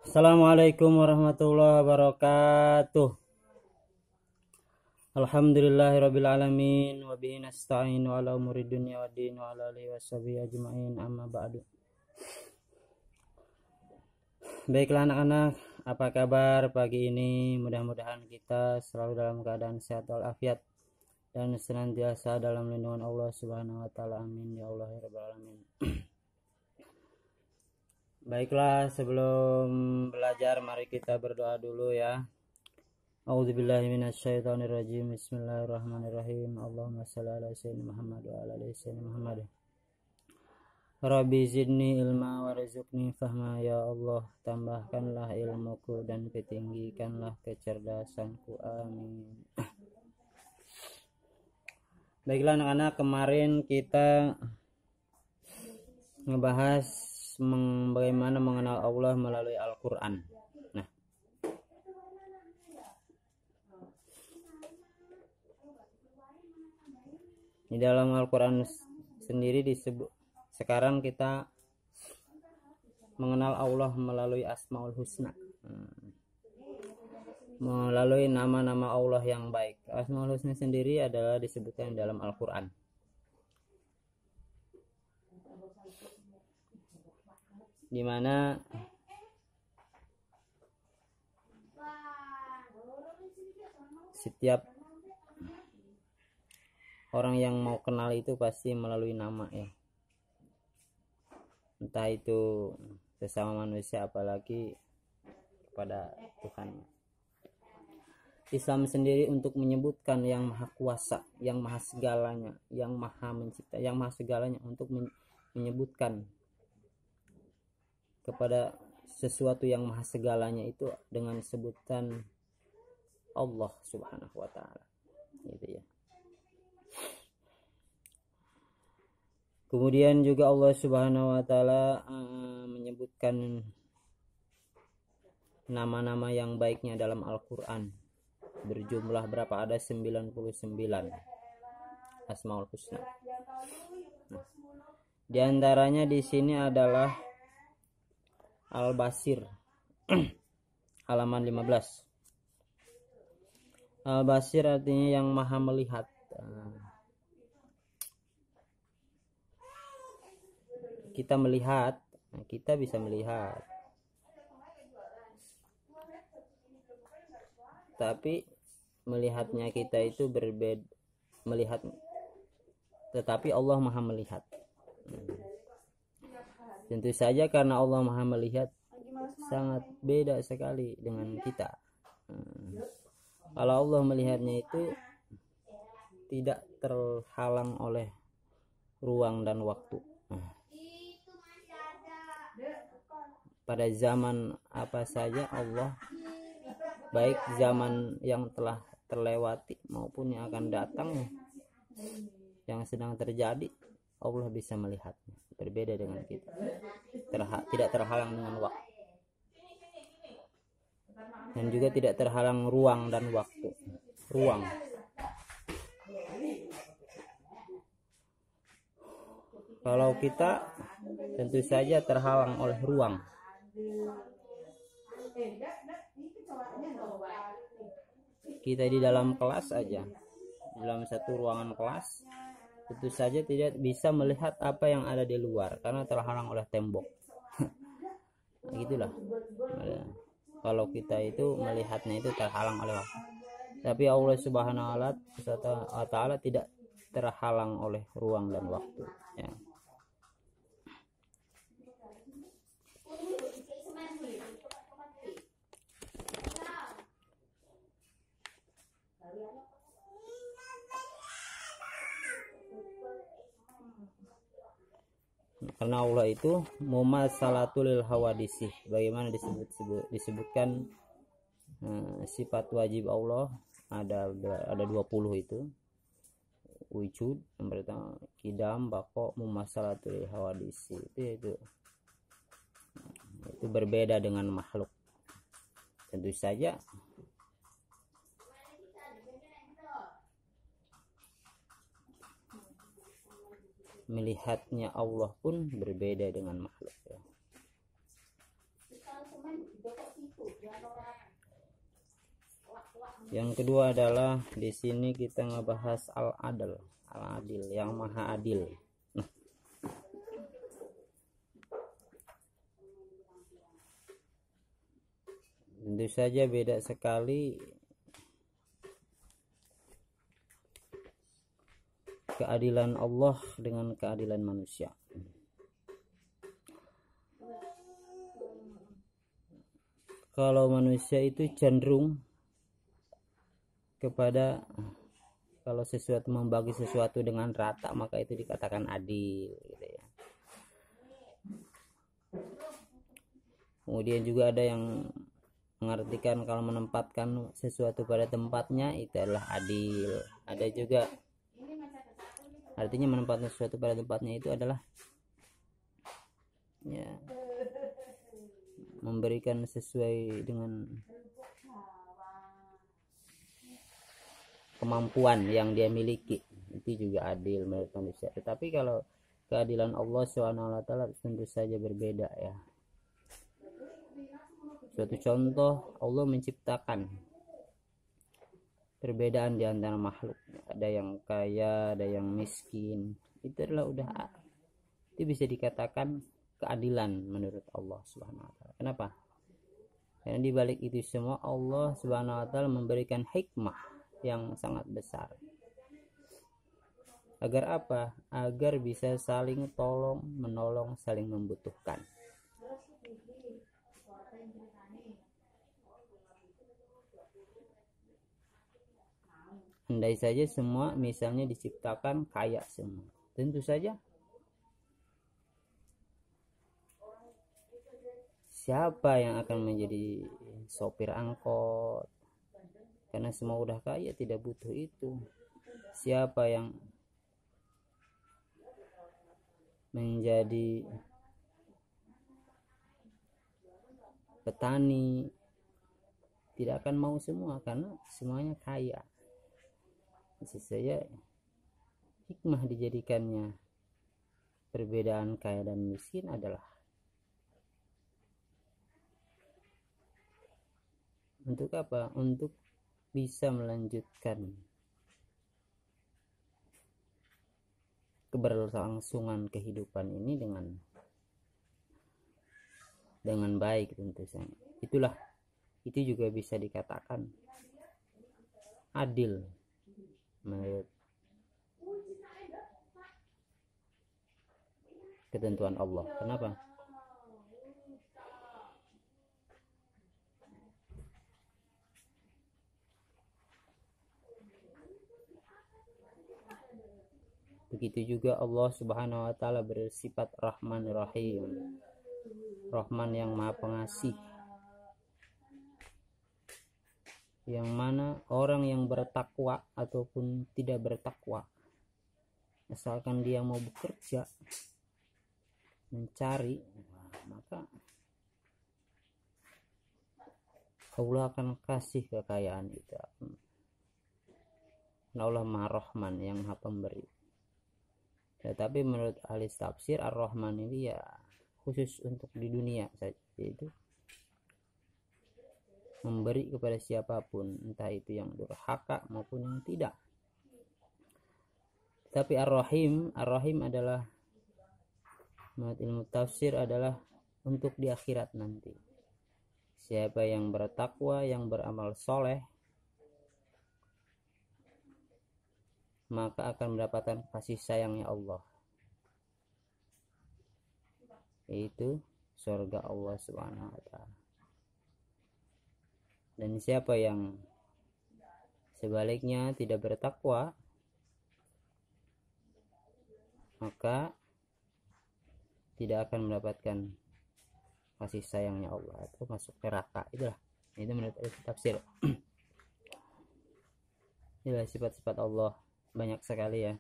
Assalamualaikum warahmatullahi wabarakatuh. Alhamdulillahirabbil alamin wa bihi nasta'in wa ala umuri dunya waddin wa ala alihi washabihi ajmain amma ba'du. Baiklah anak-anak, apa kabar pagi ini? Mudah-mudahan kita selalu dalam keadaan sehat walafiat dan senantiasa dalam lindungan Allah Subhanahu wa taala. Amin ya Allah ya rabbal alamin. Baiklah, sebelum belajar mari kita berdoa dulu ya. A'udzubillahi minasyaitonirrajim. Bismillahirrahmanirrahim. Allahumma shalli ala sayyidina Muhammad wa ala ali sayyidina Muhammad. Rabbi zidni ilma warzuqni fahma, ya Allah, tambahkanlah ilmuku dan ketinggikanlah kecerdasanku. Amin. Baiklah anak-anak, kemarin kita ngebahas bagaimana mengenal Allah melalui Al-Quran. Nah, di dalam Al-Quran sendiri disebut, sekarang kita mengenal Allah melalui Asmaul Husna, melalui nama-nama Allah yang baik. Asmaul Husna sendiri adalah disebutkan dalam Al-Quran. Di mana setiap orang yang mau kenal itu pasti melalui nama ya, entah itu sesama manusia apalagi kepada Tuhan. Islam sendiri untuk menyebutkan yang maha kuasa, yang maha segalanya, yang maha mencipta, yang maha segalanya, untuk menyebutkan kepada sesuatu yang maha segalanya itu dengan sebutan Allah Subhanahu wa taala, gitu ya. Kemudian juga Allah Subhanahu wa taala menyebutkan nama-nama yang baiknya dalam Al-Qur'an. Berjumlah berapa? Ada 99 Asmaul Husna. Nah, di antaranya di sini adalah Al-Basir halaman 15. Al-Basir artinya yang maha melihat. Kita melihat, kita bisa melihat, tapi melihatnya kita itu berbeda melihat, tetapi Allah maha melihat. Tentu saja karena Allah maha melihat sangat beda sekali dengan kita. Kalau Allah melihatnya itu tidak terhalang oleh ruang dan waktu. Pada zaman apa saja Allah, baik zaman yang telah terlewati maupun yang akan datang, yang sedang terjadi, Allah bisa melihatnya. Berbeda dengan kita, tidak terhalang dengan waktu, dan juga tidak terhalang ruang dan waktu. Ruang, kalau kita tentu saja terhalang oleh ruang. Kita di dalam kelas aja, dalam satu ruangan kelas, tentu saja tidak bisa melihat apa yang ada di luar karena terhalang oleh tembok. Gitulah. Kalau kita itu melihatnya itu terhalang oleh waktu. Tapi Allah Subhanahu wa taala tidak terhalang oleh ruang dan waktu ya. Karena Allah itu mumassalatul hawadisi, bagaimana disebutkan sifat wajib Allah ada 20 itu. Wujud yang pertama, kidam, bako, mumassalatul hawadisi, itu berbeda dengan makhluk. Tentu saja melihatnya Allah pun berbeda dengan makhluk ya. Yang kedua adalah di sini kita ngebahas al-adil, yang maha adil. Nah, tentu saja beda sekali keadilan Allah dengan keadilan manusia. Kalau manusia itu cenderung kepada kalau sesuatu membagi sesuatu dengan rata maka itu dikatakan adil gitu ya. Kemudian juga ada yang mengartikan kalau menempatkan sesuatu pada tempatnya itu adalah adil. Ada juga artinya menempatkan sesuatu pada tempatnya itu adalah ya memberikan sesuai dengan kemampuan yang dia miliki, itu juga adil menurut manusia. Tetapi kalau keadilan Allah SWT tentu saja berbeda ya. Suatu contoh, Allah menciptakan perbedaan di antara makhluk, ada yang kaya, ada yang miskin. Itu adalah itu bisa dikatakan keadilan menurut Allah SWT. Kenapa? Karena di balik itu semua Allah SWT memberikan hikmah yang sangat besar. Agar apa? Agar bisa saling tolong menolong, saling membutuhkan. Andai saja semua misalnya diciptakan kaya semua, tentu saja siapa yang akan menjadi sopir angkot? Karena semua udah kaya, tidak butuh itu. Siapa yang menjadi petani? Tidak akan mau semua karena semuanya kaya. Bisa saja hikmah dijadikannya perbedaan kaya dan miskin adalah untuk apa? Untuk bisa melanjutkan keberlangsungan kehidupan ini dengan baik tentu saja. Itu juga bisa dikatakan adil menurut ketentuan Allah. Kenapa? Begitu juga Allah Subhanahu wa taala bersifat Rahman Rahim. Rahman yang Maha Pengasih. Yang mana orang yang bertakwa ataupun tidak bertakwa, asalkan dia mau bekerja mencari, maka Allah akan kasih kekayaan itu. Allah Maha Rahman yang Maha Pemberi. Tetapi menurut ahli tafsir Ar-Rahman ini ya khusus untuk di dunia saja, yaitu memberi kepada siapapun, entah itu yang durhaka maupun yang tidak. Tapi Ar-Rahim adalah menurut ilmu tafsir adalah untuk di akhirat nanti. Siapa yang bertakwa, yang beramal soleh, maka akan mendapatkan kasih sayangnya Allah, yaitu surga Allah Subhanahu wa taala. Dan siapa yang sebaliknya tidak bertakwa, maka tidak akan mendapatkan kasih sayangnya Allah, atau masuk neraka. Itu menurut tafsir. Inilah sifat-sifat Allah, banyak sekali ya.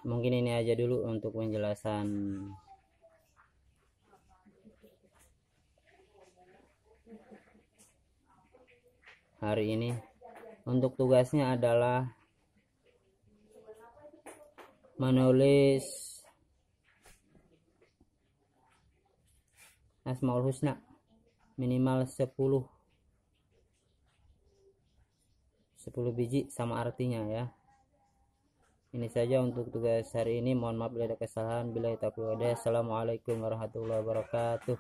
Mungkin ini aja dulu untuk penjelasan hari ini. Untuk tugasnya adalah menulis Asmaul Husna minimal 10 biji sama artinya ya. Ini saja untuk tugas hari ini. Mohon maaf bila ada kesalahan. Bila taufiq. Assalamualaikum warahmatullahi wabarakatuh.